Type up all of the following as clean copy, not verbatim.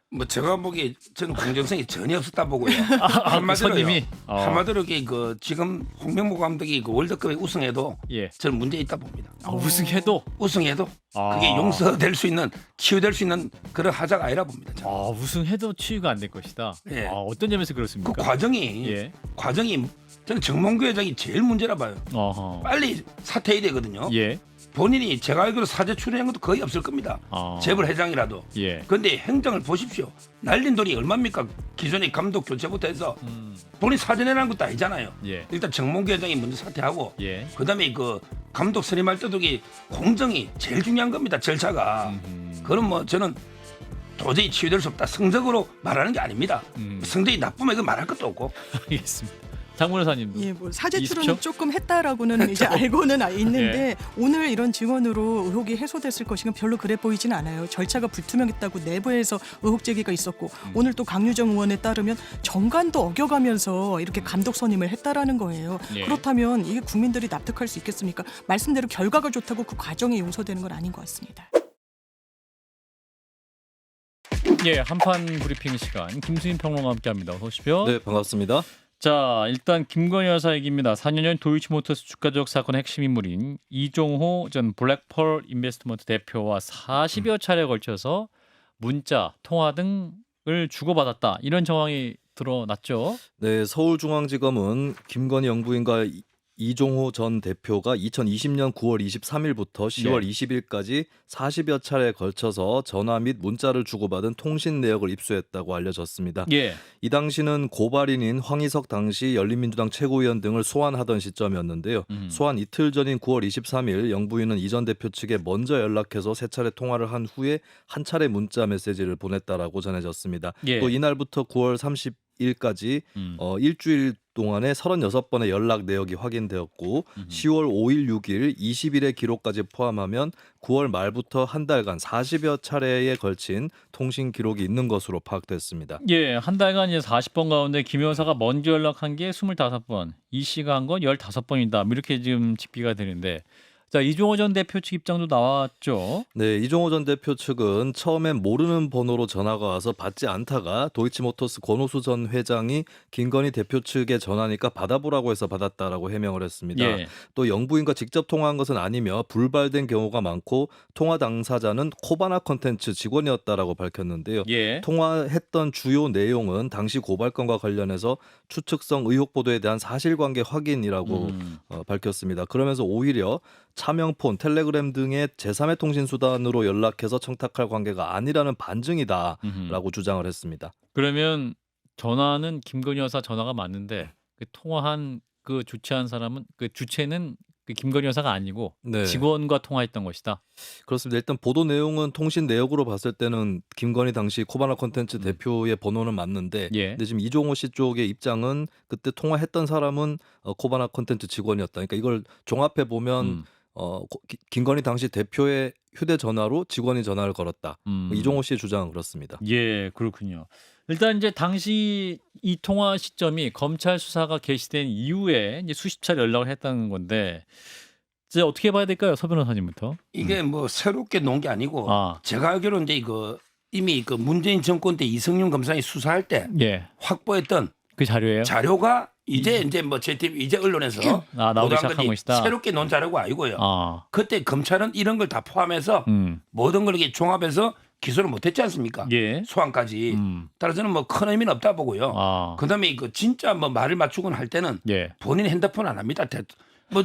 뭐 제가 보기에 저는 공정성이 전혀 없었다 보고요. 손님이? 한마디로 그 지금 홍명보 감독이 그 월드컵에 우승해도 예. 저는 문제 있다 봅니다. 우승해도 우승해도 그게 용서될 수 있는 치유될 수 있는 그런 하자가 아니라 봅니다. 저는. 우승해도 치유가 안 될 것이다. 예. 어떤 점에서 그 그렇습니까? 과정이 예. 저는 정몽규 회장이 제일 문제라 봐요. 어허. 빨리 사퇴해야 되거든요. 예. 본인이 제가 알기로 사죄 출연한 것도 거의 없을 겁니다. 재벌 회장이라도. 예. 그런데 행정을 보십시오. 날린 돈이 얼마입니까? 기존의 감독 교체부터 해서 본인 사죄 내라는 것도 아니잖아요. 예. 일단 정몽규 회장이 먼저 사퇴하고 예. 그다음에 그 감독 선임할 때도 공정이 제일 중요한 겁니다. 절차가. 그럼 뭐 저는 도저히 치유될 수 없다. 성적으로 말하는 게 아닙니다. 성적이 나쁘면 이거 말할 것도 없고. 알겠습니다. 장 변호사님도. 예, 뭐 사죄 20초? 출연은 조금 했다라고는 이제 알고는 있는데 오늘 이런 증언으로 의혹이 해소됐을 것이면 별로 그래 보이진 않아요. 절차가 불투명했다고 내부에서 의혹 제기가 있었고 오늘 또 강유정 의원에 따르면 정관도 어겨가면서 이렇게 감독 선임을 했다라는 거예요. 예. 그렇다면 이게 국민들이 납득할 수 있겠습니까? 말씀대로 결과가 좋다고 그 과정이 용서되는 건 아닌 것 같습니다. 예, 한판 브리핑 시간 김수인 평론가와 함께합니다. 어서 오십시오. 네, 반갑습니다. 자, 일단 김건희 여사 얘기입니다. 4년 전 도이치모터스 주가 조작 사건의 핵심 인물인 이종호 전 블랙펄 인베스트먼트 대표와 40여 차례에 걸쳐서 문자, 통화 등을 주고받았다. 이런 정황이 드러났죠. 네, 서울중앙지검은 김건희 영부인과 이종호 전 대표가 2020년 9월 23일부터 10월 20일까지 40여 차례에 걸쳐서 전화 및 문자를 주고받은 통신 내역을 입수했다고 알려졌습니다. 예. 이 당시는 고발인인 황희석 당시 열린민주당 최고위원 등을 소환하던 시점이었는데요. 소환 이틀 전인 9월 23일 영부인은 이 전 대표 측에 먼저 연락해서 세 차례 통화를 한 후에 한 차례 문자 메시지를 보냈다라고 전해졌습니다. 예. 또 이날부터 9월 30일까지 일주일 동안에 36번의 연락 내역이 확인되었고 10월 5일, 6일, 20일의 기록까지 포함하면 9월 말부터 한 달간 40여 차례에 걸친 통신 기록이 있는 것으로 파악됐습니다. 예, 한 달간 이제 40번 가운데 김 여사가 먼저 연락한 게 25번, 이 씨가 한 건 15번이다. 이렇게 지금 집계가 되는데 자, 이종호 전 대표 측 입장도 나왔죠. 네, 이종호 전 대표 측은 처음엔 모르는 번호로 전화가 와서 받지 않다가 도이치모터스 권오수 전 회장이 김건희 대표 측에 전화니까 받아보라고 해서 받았다라고 해명을 했습니다. 예. 또 영부인과 직접 통화한 것은 아니며 불발된 경우가 많고 통화 당사자는 코바나 컨텐츠 직원이었다라고 밝혔는데요. 예. 통화했던 주요 내용은 당시 고발건과 관련해서 추측성 의혹 보도에 대한 사실관계 확인이라고 밝혔습니다. 그러면서 오히려 차명폰, 텔레그램 등의 제3의 통신수단으로 연락해서 청탁할 관계가 아니라는 반증이다라고 주장을 했습니다. 그러면 전화는 김건희 여사 전화가 맞는데 그 통화한 그 주최한 사람은 그 주체는 그 김건희 여사가 아니고 네. 직원과 통화했던 것이다. 그렇습니다. 일단 보도 내용은 통신 내역으로 봤을 때는 김건희 당시 코바나 콘텐츠 대표의 번호는 맞는데 예. 근데 지금 이종호 씨 쪽의 입장은 그때 통화했던 사람은 코바나 콘텐츠 직원이었다. 그러니까 이걸 종합해 보면 김건희 당시 대표의 휴대전화로 직원이 전화를 걸었다. 이종호 씨의 주장은 그렇습니다. 예, 그렇군요. 일단 이제 당시 이 통화 시점이 검찰 수사가 개시된 이후에 이제 수십 차례 연락을 했다는 건데 이제 어떻게 봐야 될까요, 서 변호사님부터? 이게 뭐 새롭게 놓은 게 아니고 아. 제가 알기로는 이제 이미 그 문재인 정권 때 이성윤 검사이 수사할 때 예, 확보했던 그 자료예요. 자료가 이제 뭐 JTBC 이제 언론에서 나오기 보도한 시작한 거지 것이다. 새롭게 놓은 자료가 아니고요. 아, 그때 검찰은 이런 걸 다 포함해서 모든 걸 이렇게 종합해서 기소를 못했지 않습니까? 예. 소환까지. 따라서는 뭐 큰 의미는 없다 보고요. 아, 그다음에 이거 진짜 뭐 말을 맞추곤 할 때는 예, 본인 핸드폰 안 합니다. 뭐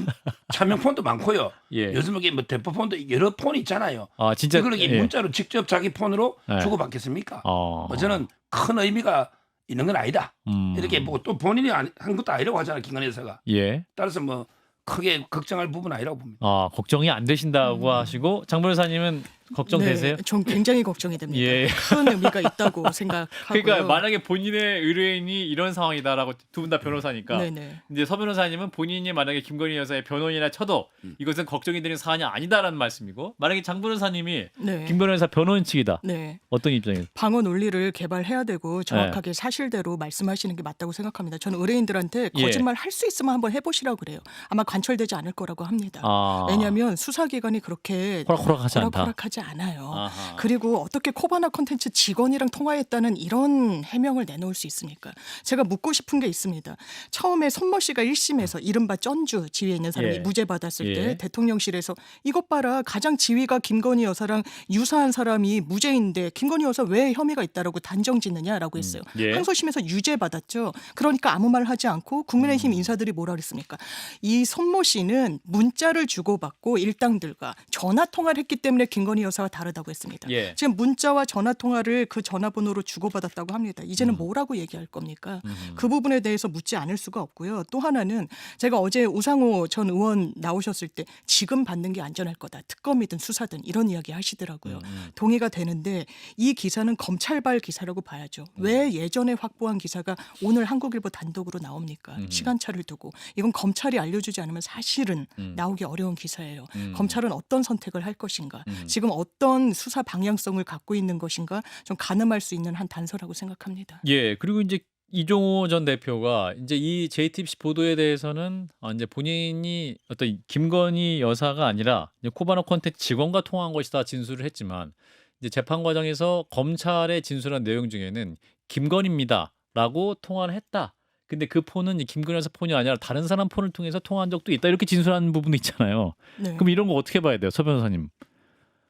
차명폰도 많고요. 예. 요즘 이게 뭐 대포폰도 여러 폰이 있잖아요. 아 진짜 이걸 이렇게 예. 문자로 직접 자기 폰으로 예. 주고받겠습니까? 어. 뭐 저는 큰 의미가 있는 건 아니다. 이렇게 뭐 또 본인이 한 것도 아니라고 하잖아요. 김건희 여사가. 예. 따라서 뭐 크게 걱정할 부분은 아니라고 봅니다. 아, 걱정이 안 되신다고 하시고 장 변호사님은 걱정되세요? 네, 전 굉장히 걱정이 됩니다. 예. 큰 의미가 있다고 생각하고요. 그러니까 만약에 본인의 의뢰인이 이런 상황이다라고 두 분 다 변호사니까 네네. 이제 서 변호사님은 본인이 만약에 김건희 여사의 변호인이라 쳐도 이것은 걱정이 되는 사안이 아니다라는 말씀이고 만약에 장 변호사님이 네. 김건희 여사 변호인 측이다. 네. 어떤 입장이에요? 방어 논리를 개발해야 되고 정확하게 사실대로 말씀하시는 게 맞다고 생각합니다. 저는 의뢰인들한테 예. 거짓말 할 수 있으면 한번 해보시라고 그래요. 아마 관철되지 않을 거라고 합니다. 아. 왜냐하면 수사기관이 그렇게 호락호락하지 않다. 호락호락하지 않아요. 아하. 그리고 어떻게 코바나 콘텐츠 직원이랑 통화했다는 이런 해명을 내놓을 수 있습니까? 제가 묻고 싶은 게 있습니다. 처음에 손모 씨가 1심에서 이른바 쩐주 지위에 있는 사람이 예. 무죄 받았을 예. 때 대통령실에서 이것 봐라 가장 지위가 김건희 여사랑 유사한 사람이 무죄인데 김건희 여사 왜 혐의가 있다라고 단정짓느냐라고 했어요. 예. 항소심에서 유죄 받았죠. 그러니까 아무 말 하지 않고 국민의힘 인사들이 뭐라 그랬습니까? 이 손모 씨는 문자를 주고받고 일당들과 전화 통화를 했기 때문에 김건희 여사와 다르다고 했습니다. 예. 지금 문자와 전화 통화를 그 전화번호로 주고받았다고 합니다. 이제는 뭐라고 얘기할 겁니까? 그 부분에 대해서 묻지 않을 수가 없고요. 또 하나는 제가 어제 우상호 전 의원 나오셨을 때 지금 받는 게 안전할 거다. 특검이든 수사든 이런 이야기 하시더라고요. 동의가 되는데 이 기사는 검찰발 기사라고 봐야죠. 왜 예전에 확보한 기사가 오늘 한국일보 단독으로 나옵니까? 시간차를 두고. 이건 검찰이 알려주지 않으면 사실은 나오기 어려운 기사예요. 검찰은 어떤 선택을 할 것인가? 지금 어떤 수사 방향성을 갖고 있는 것인가? 좀 가늠할 수 있는 한 단서라고 생각합니다. 예, 그리고 이제 이종호 전 대표가 이제 이 JTBC 보도에 대해서는 이제 본인이 어떤 김건희 여사가 아니라 이제 코바나 콘텐츠 직원과 통화한 것이다 진술을 했지만 이제 재판 과정에서 검찰의 진술한 내용 중에는 김건희입니다라고 통화를 했다. 근데 그 폰은 이 김건희 여사 폰이 아니라 다른 사람 폰을 통해서 통화한 적도 있다. 이렇게 진술하는 부분도 있잖아요. 네. 그럼 이런 거 어떻게 봐야 돼요, 서 변호사님?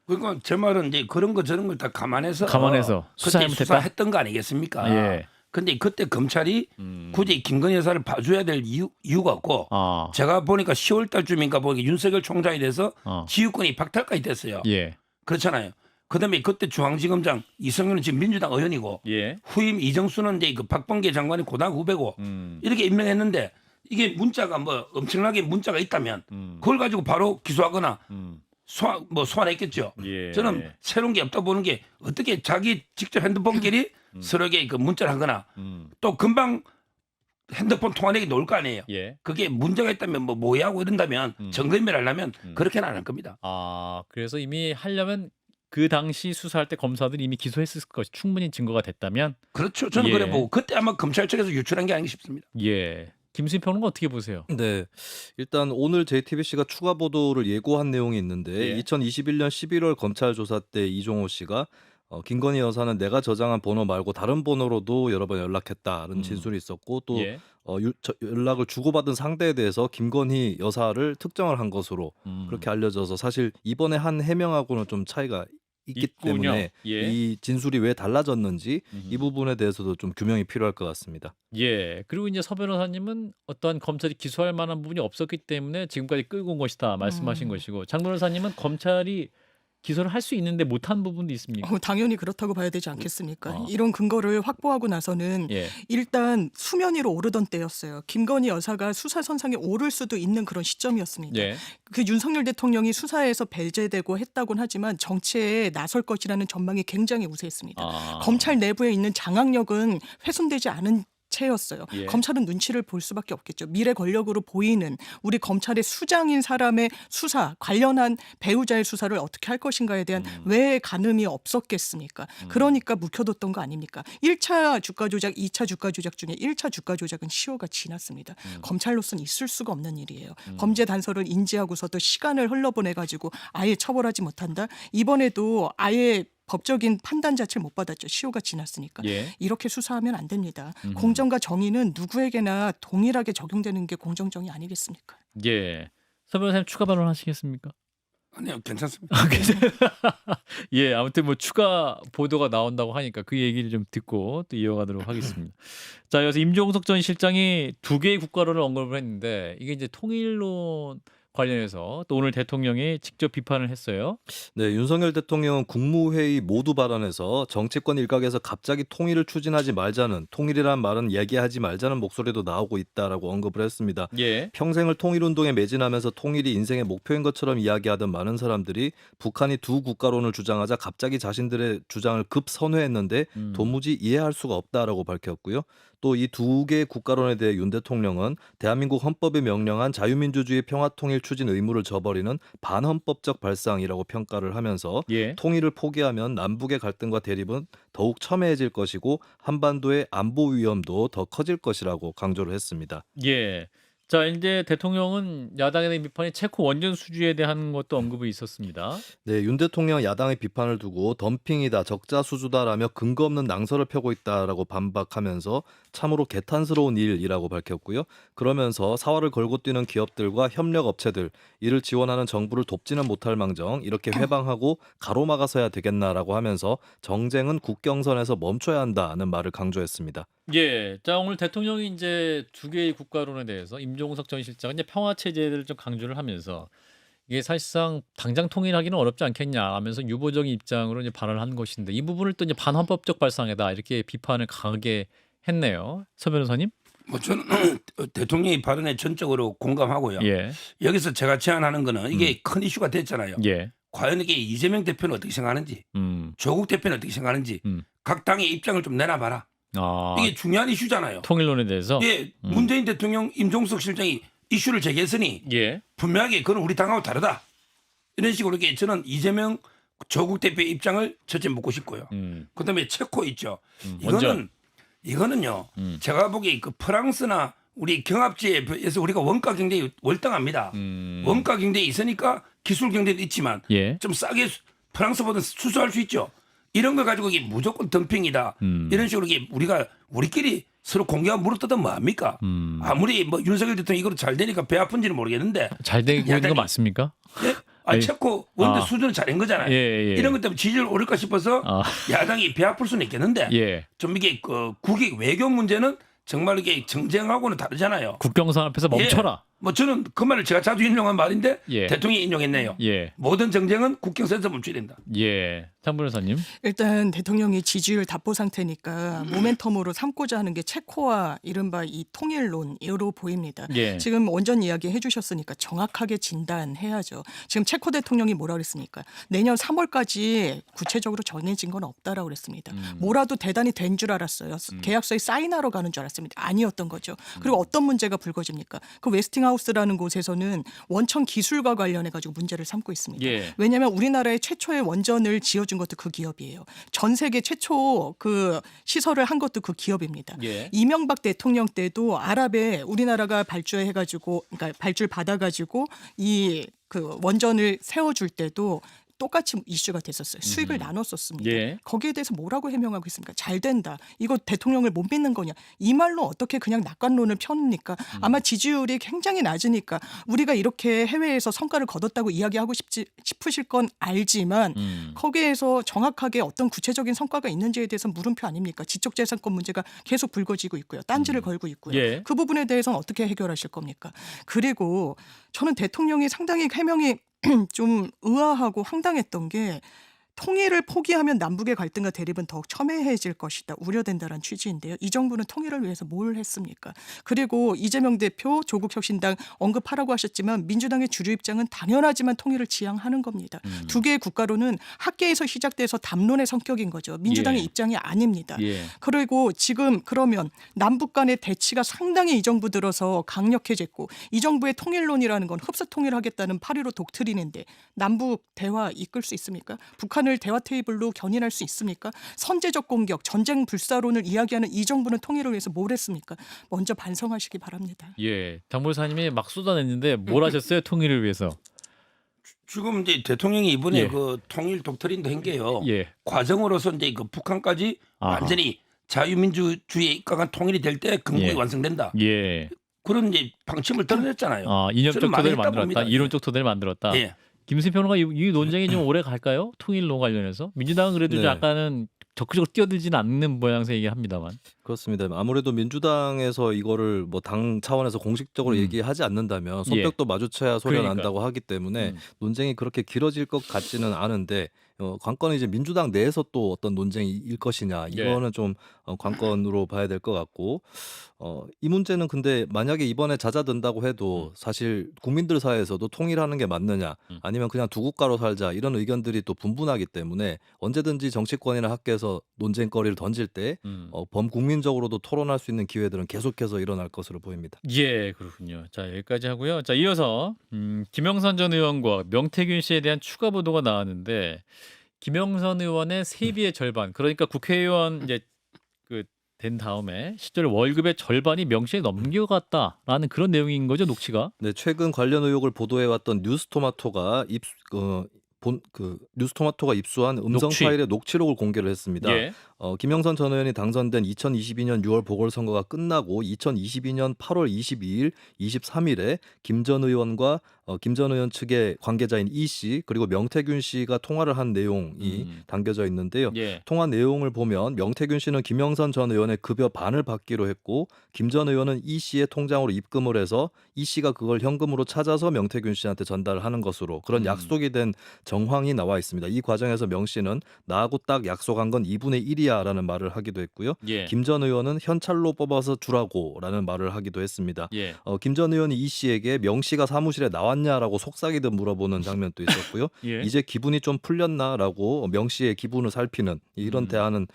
그러니까 제 말은 이제 그런 거 저런 걸 다 감안해서 감안해서 그때 수사하면 수사했던 거 아니겠습니까? 예. 근데 그때 검찰이 굳이 김건희 여사를 봐줘야 될 이유가 없고 아, 제가 보니까 10월 달쯤인가 보니까 윤석열 총장이 돼서 지휘권이 박탈까지 됐어요. 예, 그렇잖아요. 그다음에 그때 중앙지검장 이성윤은 지금 민주당 의원이고 예, 후임 이정수는 이제 그 박범계 장관이 고등학교 후배고 이렇게 임명했는데 이게 문자가 뭐 엄청나게 문자가 있다면 그걸 가지고 바로 기소하거나 소환했겠죠. 예. 저는 새로운 게 없다 보는 게 어떻게 자기 직접 핸드폰끼리 서로에게 그 문자를 하거나 또 금방 핸드폰 통화내기 놓을 거 아니에요. 예. 그게 문제가 있다면 뭐 모의하고 이런다면 점검을 하려면 그렇게는 안 할 겁니다. 아, 그래서 이미 하려면 그 당시 수사할 때 검사들이 이미 기소했을 것이 충분히 증거가 됐다면 그렇죠. 저는 예. 그래 보고 그때 아마 검찰 측에서 유출한 게 아닌가 싶습니다. 예. 김수인 평론가 어떻게 보세요? 네, 일단 오늘 JTBC가 추가 보도를 예고한 내용이 있는데 예. 2021년 11월 검찰 조사 때 이종호 씨가 김건희 여사는 내가 저장한 번호 말고 다른 번호로도 여러 번 연락했다는 진술이 있었고 또 예. 연락을 주고받은 상대에 대해서 김건희 여사를 특정을 한 것으로 그렇게 알려져서 사실 이번에 한 해명하고는 좀 차이가 있기 있군요. 때문에 예. 이 진술이 왜 달라졌는지 이 부분에 대해서도 좀 규명이 필요할 것 같습니다. 예. 그리고 이제 서 변호사님은 어떠한 검찰이 기소할 만한 부분이 없었기 때문에 지금까지 끌고 온 것이다 말씀하신 것이고 장 변호사님은 검찰이 기소를 할 수 있는데 못한 부분도 있습니까? 당연히 그렇다고 봐야 되지 않겠습니까? 이런 근거를 확보하고 나서는 예. 일단 수면 위로 오르던 때였어요. 김건희 여사가 수사선상에 오를 수도 있는 그런 시점이었습니다. 예. 그 윤석열 대통령이 수사에서 배제되고 했다곤 하지만 정치에 나설 것이라는 전망이 굉장히 우세했습니다. 아. 검찰 내부에 있는 장악력은 훼손되지 않은 채였어요. 예. 검찰은 눈치를 볼 수밖에 없겠죠. 미래 권력으로 보이는 우리 검찰의 수장인 사람의 수사, 관련한 배우자의 수사를 어떻게 할 것인가에 대한 왜 가늠이 없었겠습니까? 그러니까 묵혀뒀던 거 아닙니까? 1차 주가 조작, 2차 주가 조작 중에 1차 주가 조작은 시효가 지났습니다. 검찰로서는 있을 수가 없는 일이에요. 범죄 단서를 인지하고서도 시간을 흘러보내가지고 아예 처벌하지 못한다? 이번에도 아예 법적인 판단 자체를 못 받았죠. 시효가 지났으니까. 예. 이렇게 수사하면 안 됩니다. 공정과 정의는 누구에게나 동일하게 적용되는 게 공정정의 아니겠습니까? 예. 서 변호사님 추가 발언 하시겠습니까? 아니요, 괜찮습니다. 예, 아무튼 뭐 추가 보도가 나온다고 하니까 그 얘기를 좀 듣고 또 이어가도록 하겠습니다. 자, 여기서 임종석 전 실장이 두 개의 국가론을 언급을 했는데 이게 이제 통일론 관련해서 또 오늘 대통령이 직접 비판을 했어요. 네, 윤석열 대통령은 국무회의 모두 발언에서 정치권 일각에서 갑자기 통일을 추진하지 말자는 통일이란 말은 얘기하지 말자는 목소리도 나오고 있다라고 언급을 했습니다. 예. 평생을 통일운동에 매진하면서 통일이 인생의 목표인 것처럼 이야기하던 많은 사람들이 북한이 두 국가론을 주장하자 갑자기 자신들의 주장을 급선회했는데 도무지 이해할 수가 없다라고 밝혔고요. 또 이 두 개의 국가론에 대해 윤 대통령은 대한민국 헌법이 명령한 자유민주주의 평화통일 추진 의무를 저버리는 반헌법적 발상이라고 평가를 하면서 예. 통일을 포기하면 남북의 갈등과 대립은 더욱 첨예해질 것이고 한반도의 안보 위험도 더 커질 것이라고 강조를 했습니다. 예. 자, 이제 대통령은 야당에 대한 비판이 체코 원전 수주에 대한 것도 언급이 있었습니다. 네, 윤 대통령 야당의 비판을 두고 덤핑이다, 적자 수주다라며 근거 없는 낭설을 펴고 있다라고 반박하면서 참으로 개탄스러운 일이라고 밝혔고요. 그러면서 사활을 걸고 뛰는 기업들과 협력 업체들, 이를 지원하는 정부를 돕지는 못할 망정 이렇게 회방하고 가로막아서야 되겠나라고 하면서 정쟁은 국경선에서 멈춰야 한다는 말을 강조했습니다. 예, 자 오늘 대통령이 이제 두 개의 국가론에 대해서 임종석 전 실장은 이제 평화 체제를 좀 강조를 하면서 이게 사실상 당장 통일하기는 어렵지 않겠냐 하면서 유보적인 입장으로 이제 발언을 한 것인데 이 부분을 또 이제 반헌법적 발상이다 이렇게 비판을 강하게 했네요. 서 변호사님? 뭐 저는 대통령의 발언에 전적으로 공감하고요. 예, 여기서 제가 제안하는 거는 이게 큰 이슈가 됐잖아요. 예, 과연 이게 이재명 대표는 어떻게 생각하는지, 조국 대표는 어떻게 생각하는지 각 당의 입장을 좀 내놔봐라. 아 이게 중요한 이슈잖아요. 통일론에 대해서 예, 문재인 대통령, 임종석 실장이 이슈를 제기했으니 예, 분명하게 그건 우리 당하고 다르다. 이런 식으로 이렇게 저는 이재명 조국 대표의 입장을 첫째 묻고 싶고요. 그다음에 체코 있죠. 원전. 이거는요. 제가 보기에 그 프랑스나 우리 경합지에 비해서 우리가 원가 경쟁이 월등합니다. 원가 경쟁이 있으니까 기술 경쟁도 있지만 예, 좀 싸게 프랑스보다 수수할 수 있죠. 이런 걸 가지고 이게 무조건 덤핑이다. 이런 식으로 이게 우리끼리 서로 공개하고 물어뜯으면 뭐합니까? 아무리 뭐 윤석열 대통령이 이거로 잘 되니까 배 아픈지는 모르겠는데. 잘 되고 있는 거 야당이- 맞습니까? 예? 아니, 체코 원대 아. 수준은 잘한 거잖아요. 예, 예. 이런 것 때문에 지지율 오를까 싶어서 아, 야당이 배 아플 수는 있겠는데 예, 좀 이게 그 국익 외교 문제는 정말 이게 정쟁하고는 다르잖아요. 국경선 앞에서 멈춰라. 뭐 저는 그 말을 제가 자주 인용한 말인데 예. 대통령이 인용했네요. 예, 모든 정쟁은 국경선에서 멈춰야 된다. 예, 장 변호사님. 일단 대통령이 지지율 답보 상태니까 모멘텀으로 삼고자 하는 게 체코와 이른바 이 통일론으로 보입니다. 예, 지금 원전 이야기 해주셨으니까 정확하게 진단해야죠. 지금 체코 대통령이 뭐라 그랬습니까? 내년 3월까지 구체적으로 정해진 건 없다라고 그랬습니다. 뭐라도 대단히 된 줄 알았어요. 계약서에 사인하러 가는 줄 알았습니다. 아니었던 거죠. 그리고 어떤 문제가 불거집니까? 그 웨스팅하우스라는 곳에서는 원천 기술과 관련해 가지고 문제를 삼고 있습니다. 예. 왜냐하면 우리나라의 최초의 원전을 지어준 것도 그 기업이에요. 전 세계 최초 그 시설을 한 것도 그 기업입니다. 예. 이명박 대통령 때도 아랍에 우리나라가 발주해가지고, 그러니까 발주를 받아가지고 이 그 원전을 세워줄 때도 똑같이 이슈가 됐었어요. 수익을 나눴었습니다. 예. 거기에 대해서 뭐라고 해명하고 있습니까? 잘 된다. 이거 대통령을 못 믿는 거냐? 이 말로 어떻게 그냥 낙관론을 펴니까 아마 지지율이 굉장히 낮으니까 우리가 이렇게 해외에서 성과를 거뒀다고 이야기하고 싶으실 건 알지만 거기에서 정확하게 어떤 구체적인 성과가 있는지에 대해서 물음표 아닙니까? 지적재산권 문제가 계속 불거지고 있고요. 딴지를 걸고 있고요. 예. 그 부분에 대해서는 어떻게 해결하실 겁니까? 그리고 저는 대통령이 상당히 해명이 좀 의아하고 황당했던 게 통일을 포기하면 남북의 갈등과 대립은 더욱 첨예해질 것이다. 우려된다는 취지인데요. 이 정부는 통일을 위해서 뭘 했습니까? 그리고 이재명 대표 조국혁신당 언급하라고 하셨지만 민주당의 주류 입장은 당연하지만 통일을 지향하는 겁니다. 두 개의 국가로는 학계에서 시작돼서 담론의 성격인 거죠. 민주당의 예. 입장이 아닙니다. 예. 그리고 지금 그러면 남북 간의 대치가 상당히 이 정부 들어서 강력해졌고 이 정부의 통일론이라는 건 흡수 통일하겠다는 8.15 독트린인데 남북 대화 이끌 수 있습니까? 북한을 대화 테이블로 견인할 수 있습니까? 선제적 공격, 전쟁 불사론을 이야기하는 이 정부는 통일을 위해서 뭘 했습니까? 먼저 반성하시기 바랍니다. 예, 장 변호사님이 막 쏟아냈는데 뭘 하셨어요? 통일을 위해서. 지금 이제 대통령이 이번에 예. 그 통일 독트린도 한 게요. 예. 과정으로서 이제 그 북한까지 아하. 완전히 자유민주주의에 입각한 통일이 될 때 건국이 예. 완성된다. 예. 그런 이제 방침을 드러냈잖아요. 이념적 저는 많이 토대를 했다고 만들었다. 봅니다. 이론적 토대를 만들었다. 예. 김수희 평론가 이 논쟁이 좀 오래 갈까요? 통일론 관련해서 민주당은 그래도 네. 약간은 적극적으로 뛰어들지는 않는 모양새 얘기합니다만. 그렇습니다. 아무래도 민주당에서 이거를 뭐 당 차원에서 공식적으로 얘기하지 않는다면 손뼉도 마주쳐야 소리가 그러니까. 난다고 하기 때문에 논쟁이 그렇게 길어질 것 같지는 않은데 관건은 이제 민주당 내에서 또 어떤 논쟁일 것이냐 이거는 좀 관건으로 봐야 될 것 같고 이 문제는 근데 만약에 이번에 잦아든다고 해도 사실 국민들 사이에서도 통일하는 게 맞느냐 아니면 그냥 두 국가로 살자 이런 의견들이 또 분분하기 때문에 언제든지 정치권이나 학계에서 논쟁거리를 던질 때 범국민적으로도 토론할 수 있는 기회들은 계속해서 일어날 것으로 보입니다. 예, 그렇군요. 자, 여기까지 하고요. 자, 이어서 김영선 전 의원과 명태균 씨에 대한 추가 보도가 나왔는데 김영선 의원의 세비의 절반, 그러니까 국회의원 이제 그 된 다음에 실제로 월급의 절반이 명 씨에 넘겨갔다라는 그런 내용인 거죠, 녹취가? 네, 최근 관련 의혹을 보도해왔던 뉴스토마토가 입수한 음성 녹취. 파일의 녹취록을 공개를 했습니다. 예. 김영선 전 의원이 당선된 2022년 6월 보궐선거가 끝나고 2022년 8월 22일, 23일에 김 전 의원과 김 전 의원 측의 관계자인 이 씨 그리고 명태균 씨가 통화를 한 내용이 담겨져 있는데요. 예. 통화 내용을 보면 명태균 씨는 김영선 전 의원의 급여 반을 받기로 했고 김 전 의원은 이 씨의 통장으로 입금을 해서 이 씨가 그걸 현금으로 찾아서 명태균 씨한테 전달하는 것으로 그런 약속이 된 정황이 나와 있습니다. 이 과정에서 명 씨는 나하고 딱 약속한 건 2분의 1이야라는 말을 하기도 했고요. 예. 김 전 의원은 현찰로 뽑아서 주라고라는 말을 하기도 했습니다. 예. 김 전 의원이 이 씨에게 명 씨가 사무실에 나왔냐라고 속삭이듯 물어보는 장면도 있었고요. 예. 이제 기분이 좀 풀렸나라고 명 씨의 기분을 살피는 이런 대하는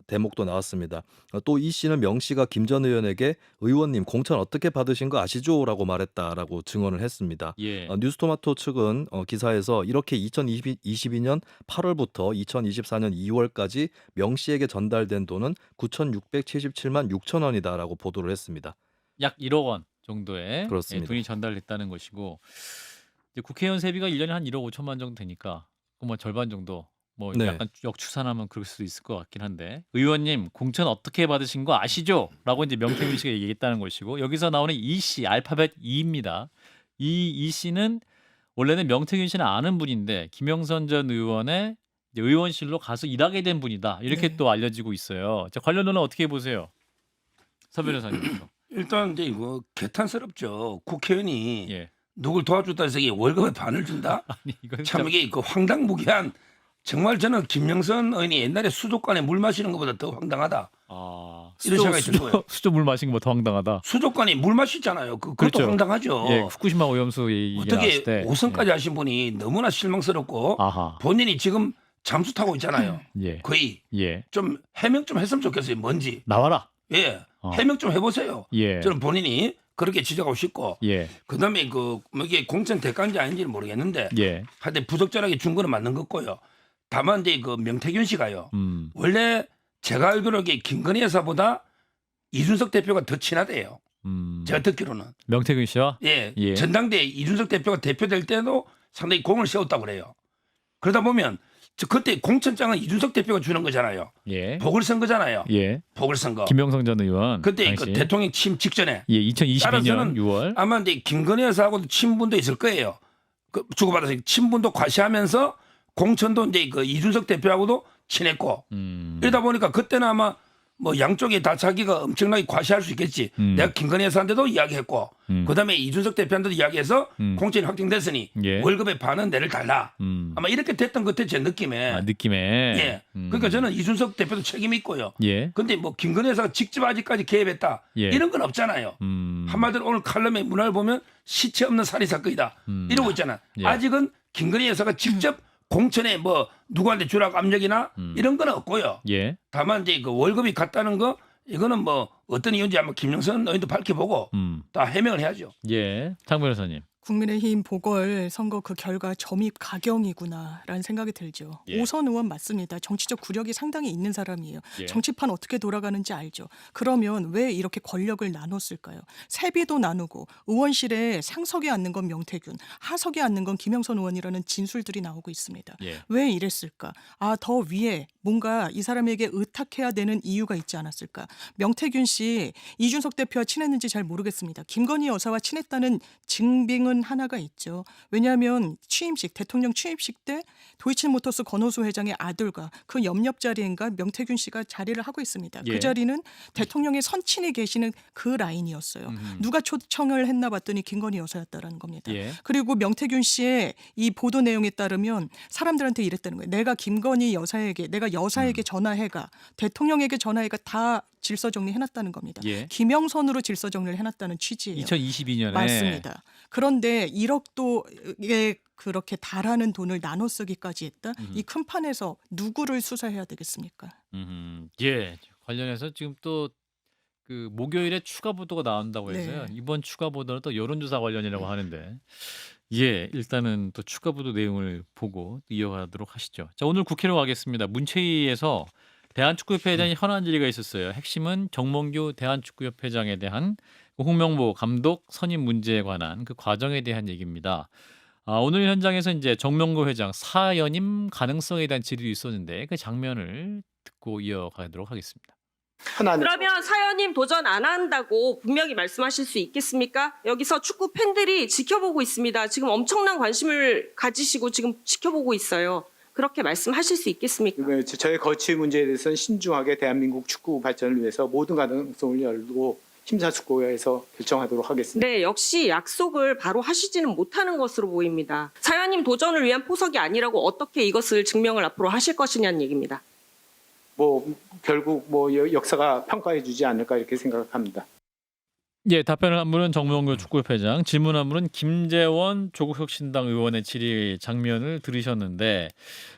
대목도 나왔습니다. 또 이 씨는 명 씨가 김 전 의원에게 의원님 공천 어떻게 받으신 거 아시죠?라고 말했다라고 증언을 했습니다. 예. 뉴스토마토 측은 기사에서 이렇게 2022년 8월부터 2024년 2월까지 명 씨에게 전달된 돈은 9,677만 6천 원이다라고 보도를 했습니다. 약 1억 원 정도의 그렇습니다. 돈이 전달됐다는 것이고 이제 국회의원 세비가 1년에 한 1억 5천만 정도 되니까 뭐 절반 정도 뭐 네. 약간 역추산하면 그럴 수도 있을 것 같긴 한데 의원님 공천 어떻게 받으신 거 아시죠? 라고 이제 명태균 씨가 얘기했다는 것이고 여기서 나오는 이 씨 알파벳 E입니다. 이 씨는 원래는 명태균 씨는 아는 분인데 김영선 전 의원의 이제 의원실로 가서 일하게 된 분이다. 이렇게 네. 또 알려지고 있어요. 자, 관련론은 어떻게 보세요? 서 변호사님께서. 일단 이제 이거 개탄스럽죠. 국회의원이 예. 누굴 도와줬다 해서 이게 월급의 반을 준다? 아니 이건 참 이게 그 황당무계한 정말 저는 김영선 의원이 옛날에 수족관에 물 마시는 것보다 더 황당하다. 이런 생각이 든 거예요. 수조 물 마신 거 더 황당하다. 수족관에 물 마시잖아요. 그것도 그렇죠. 황당하죠. 예, 후쿠시마 오염수 얘기 나왔을 어떻게 때 5선까지 하신 분이 너무나 실망스럽고 아하. 본인이 지금 잠수 타고 있잖아요. 예. 거의 예. 좀 해명 좀 했으면 좋겠어요. 뭔지. 나와라. 예. 어. 해명 좀 해보세요. 예. 저는 본인이 그렇게 지적하고 싶고 예. 그다음에 뭐 이게 공천 대가인지 아닌지는 모르겠는데 예. 하여튼 부적절하게 준 거는 맞는 거고요. 다만 이제 그 명태균 씨가요. 원래 제가 알기로 이게 김건희 여사보다 이준석 대표가 더 친하대요. 제가 듣기로는. 명태균 씨와 예. 예. 전당대회 이준석 대표가 대표될 때도 상당히 공을 세웠다고 그래요. 그러다 보면 그때 공천장은 이준석 대표가 주는 거잖아요. 예. 보궐선거잖아요. 예. 보궐선거. 김영성 전 의원 그때 당시. 그 대통령 취임 직전에 예, 2022년 따라서는 6월. 아마 이제 김건희 여사하고도 친분도 있을 거예요. 그 주고받아서 친분도 과시하면서 공천도 이제 그 이준석 대표하고도 친했고 이러다 보니까 그때는 아마 뭐 양쪽에 다 자기가 엄청나게 과시할 수 있겠지. 내가 김건희 여사한테도 이야기했고 그다음에 이준석 대표한테도 이야기해서 공천이 확정됐으니 예. 월급의 반은 내를 달라. 아마 이렇게 됐던 것 같아 제 느낌에. 아, 느낌에. 예. 그러니까 저는 이준석 대표도 책임이 있고요. 예. 근데 뭐 김건희 여사가 직접 아직까지 개입했다. 예. 이런 건 없잖아요. 한마디로 오늘 칼럼의 문화를 보면 시체 없는 살인 사건이다. 이러고 있잖아. 예. 아직은 김건희 여사가 직접 공천에 뭐 누구한테 주라고 압력이나 이런 건 없고요. 예. 다만 이제 그 월급이 같다는 거 이거는 뭐 어떤 이유인지 아마 김영선 의원도 밝혀보고 다 해명을 해야죠. 예. 장 변호사님. 국민의힘 보궐선거 그 결과 점입 가경이구나라는 생각이 들죠. 예. 오선 의원 맞습니다. 정치적 구력이 상당히 있는 사람이에요. 예. 정치판 어떻게 돌아가는지 알죠. 그러면 왜 이렇게 권력을 나눴을까요? 세비도 나누고 의원실에 상석에 앉는 건 명태균, 하석에 앉는 건 김영선 의원이라는 진술들이 나오고 있습니다. 예. 왜 이랬을까? 더 위에 뭔가 이 사람에게 의탁해야 되는 이유가 있지 않았을까? 명태균 씨 이준석 대표와 친했는지 잘 모르겠습니다. 김건희 여사와 친했다는 증빙은 하나가 있죠. 왜냐하면 대통령 취임식 때 도이치모터스 권오수 회장의 아들과 그 옆옆 자리인가 명태균 씨가 자리를 하고 있습니다. 예. 그 자리는 대통령의 선친이 계시는 그 라인이었어요. 누가 초청을 했나 봤더니 김건희 여사였다라는 겁니다. 예. 그리고 명태균 씨의 이 보도 내용에 따르면 사람들한테 이랬다는 거예요. 내가 김건희 여사에게, 내가 여사에게 전화해가, 대통령에게 전화해가 다 질서 정리해놨다는 겁니다. 예. 김영선으로 질서 정리를 해놨다는 취지예요. 2022년에 맞습니다. 그런데 1억도에 그렇게 달하는 돈을 나눠 쓰기까지 했다. 이 큰 판에서 누구를 수사해야 되겠습니까? 예. 관련해서 지금 또 그 목요일에 추가 보도가 나온다고 해서요. 네. 이번 추가 보도는 또 여론조사 관련이라고 하는데 예, 일단은 또 추가 보도 내용을 보고 이어가도록 하시죠. 자, 오늘 국회로 가겠습니다. 문체위에서 대한축구협회에 현안 질의가 있었어요. 핵심은 정몽규 대한축구협회장에 대한 홍명보 감독 선임 문제에 관한 그 과정에 대한 얘기입니다. 오늘 현장에서 이제 정명보 회장 사연임 가능성에 대한 질의도 있었는데 그 장면을 듣고 이어가도록 하겠습니다. 그러면 사연님 도전 안 한다고 분명히 말씀하실 수 있겠습니까? 여기서 축구 팬들이 지켜보고 있습니다. 지금 엄청난 관심을 가지시고 지금 지켜보고 있어요. 그렇게 말씀하실 수 있겠습니까? 저의 거취 문제에 대해서는 신중하게 대한민국 축구 발전을 위해서 모든 가능성을 열고 심사숙고해서 결정하도록 하겠습니다. 네, 역시 약속을 바로 하시지는 못하는 것으로 보입니다. 사연님 도전을 위한 포석이 아니라고 어떻게 이것을 증명을 앞으로 하실 것이냐는 얘기입니다. 결국 역사가 평가해주지 않을까 이렇게 생각합니다. 예, 답변을 한 분은 정몽규 축구협회장, 질문 한 분은 김재원 조국혁신당 의원의 질의 장면을 들으셨는데,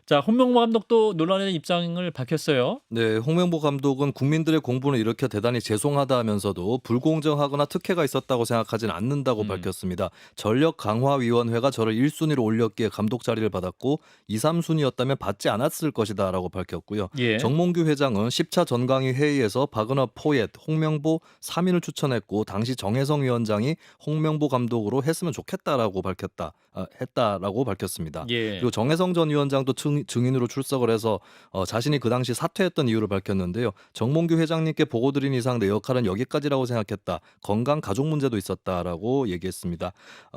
자 홍명보 감독도 논란에 대한 입장을 밝혔어요. 네, 홍명보 감독은 국민들의 공분을 일으켜 대단히 죄송하다 하면서도 불공정하거나 특혜가 있었다고 생각하지는 않는다고 밝혔습니다. 전력강화위원회가 저를 1순위로 올렸기에 감독 자리를 받았고 2, 3순위였다면 받지 않았을 것이다 라고 밝혔고요. 예. 정몽규 회장은 10차 전강위 회의에서 박은하, 포옙, 홍명보 3인을 추천했고 당시 정혜성 위원장이 홍명보 감독으로 했으면 좋겠다라고 했다라고 밝혔습니다. 예. 그리고 정혜성 전 위원장도 증인으로 출석을 해서 자신이 그 당시 사퇴했던 이유를 밝혔는데요. 정몽규 회장님께 보고드린 이상 내 역할은 여기까지라고 생각했다. 건강 가족 문제도 있었다라고 얘기했습니다.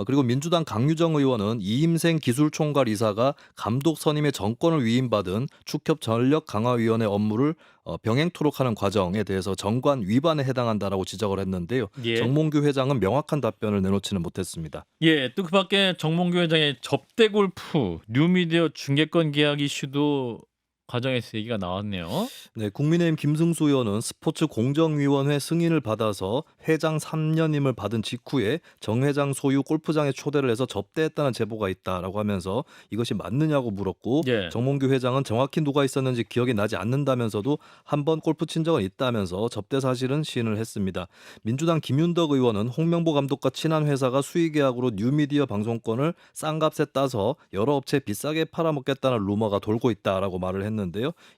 그리고 민주당 강유정 의원은 이임생 기술총괄 이사가 감독 선임의 정권을 위임받은 축협 전력강화위원회 업무를 병행토록 하는 과정에 대해서 정관 위반에 해당한다라고 지적을 했는데요. 예. 정몽규 회장은 명확한 답변을 내놓지는 못했습니다. 예, 또 그밖에 정몽규 회장의 접대 골프 뉴미디어 중계권 계약 이슈도 과정에서 얘기가 나왔네요. 네, 국민의힘 김승수 의원은 스포츠공정위원회 승인을 받아서 회장 3년임을 받은 직후에 정 회장 소유 골프장에 초대를 해서 접대했다는 제보가 있다라고 하면서 이것이 맞느냐고 물었고 예. 정몽규 회장은 정확히 누가 있었는지 기억이 나지 않는다면서도 한 번 골프 친 적은 있다면서 접대 사실은 시인을 했습니다. 민주당 김윤덕 의원은 홍명보 감독과 친한 회사가 수의계약으로 뉴미디어 방송권을 싼값에 따서 여러 업체에 비싸게 팔아먹겠다는 루머가 돌고 있다라고 말을 했는데요.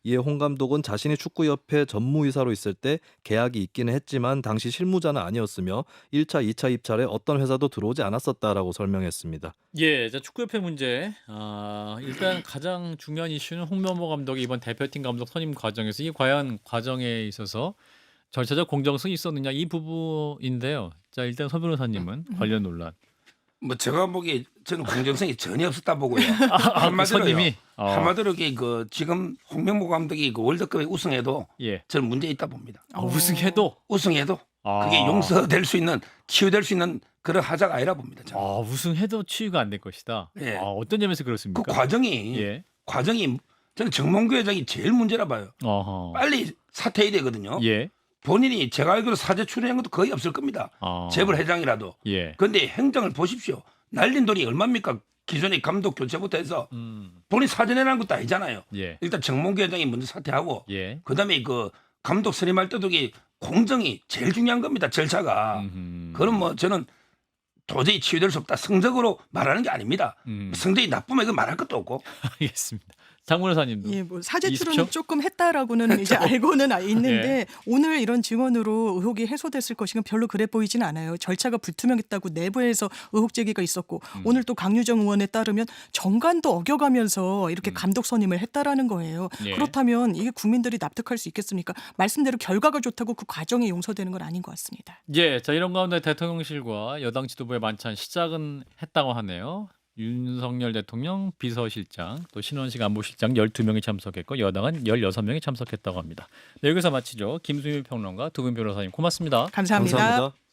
이에 홍 감독은 자신이 축구협회 전무이사로 있을 때 계약이 있기는 했지만 당시 실무자는 아니었으며 1차, 2차 입찰에 어떤 회사도 들어오지 않았었다라고 설명했습니다. 예, 자 축구협회 문제. 일단 가장 중요한 이슈는 홍명보 감독이 이번 대표팀 감독 선임 과정에서 이 과연 과정에 있어서 절차적 공정성이 있었느냐 이 부분인데요. 자 일단 서 변호사님은 관련 논란. 뭐 제가 보기에 저는 공정성이 전혀 없었다 보고요. 그 선임이 한마디로 그 지금 홍명보 감독이 그 월드컵에 우승해도 예. 저는 문제 있다 봅니다. 우승해도 우승해도 그게 용서될 수 있는 치유될 수 있는 그런 하자가 아니라 봅니다. 저는. 우승해도 치유가 안 될 것이다. 예. 어떤 점에서 그렇습니까? 그 과정이 예. 저는 정몽규 회장이 제일 문제라 봐요. 어허. 빨리 사퇴해야 되거든요. 예. 본인이 제가 알기로 사죄 출연한 것도 거의 없을 겁니다. 재벌 회장이라도. 예. 그런데 행정을 보십시오. 날린 돈이 얼마입니까? 기존의 감독 교체부터 해서 본인 사죄 내라는 것도 아니잖아요. 예. 일단 정몽규 회장이 먼저 사퇴하고 예. 그다음에 그 감독 선임할 때도 공정이 제일 중요한 겁니다. 절차가. 그럼 뭐 저는 도저히 치유될 수 없다. 성적으로 말하는 게 아닙니다. 성적이 나쁘면 이거 말할 것도 없고. 알겠습니다. 장 변호사님도. 예, 뭐 사죄 20초? 출연은 조금 했다라고는 이제 알고는 있는데 오늘 이런 증언으로 의혹이 해소됐을 것이건 별로 그래 보이진 않아요. 절차가 불투명했다고 내부에서 의혹 제기가 있었고 오늘 또 강유정 의원에 따르면 정관도 어겨가면서 이렇게 감독 선임을 했다라는 거예요. 예. 그렇다면 이게 국민들이 납득할 수 있겠습니까? 말씀대로 결과가 좋다고 그 과정이 용서되는 건 아닌 것 같습니다. 예, 자 이런 가운데 대통령실과 여당 지도부의 만찬 시작은 했다고 하네요. 윤석열 대통령 비서실장 또 신원식 안보실장 12명이 참석했고 여당은 16명이 참석했다고 합니다. 네, 여기서 마치죠. 김수미 평론가 두 분 변호사님 고맙습니다. 감사합니다. 감사합니다.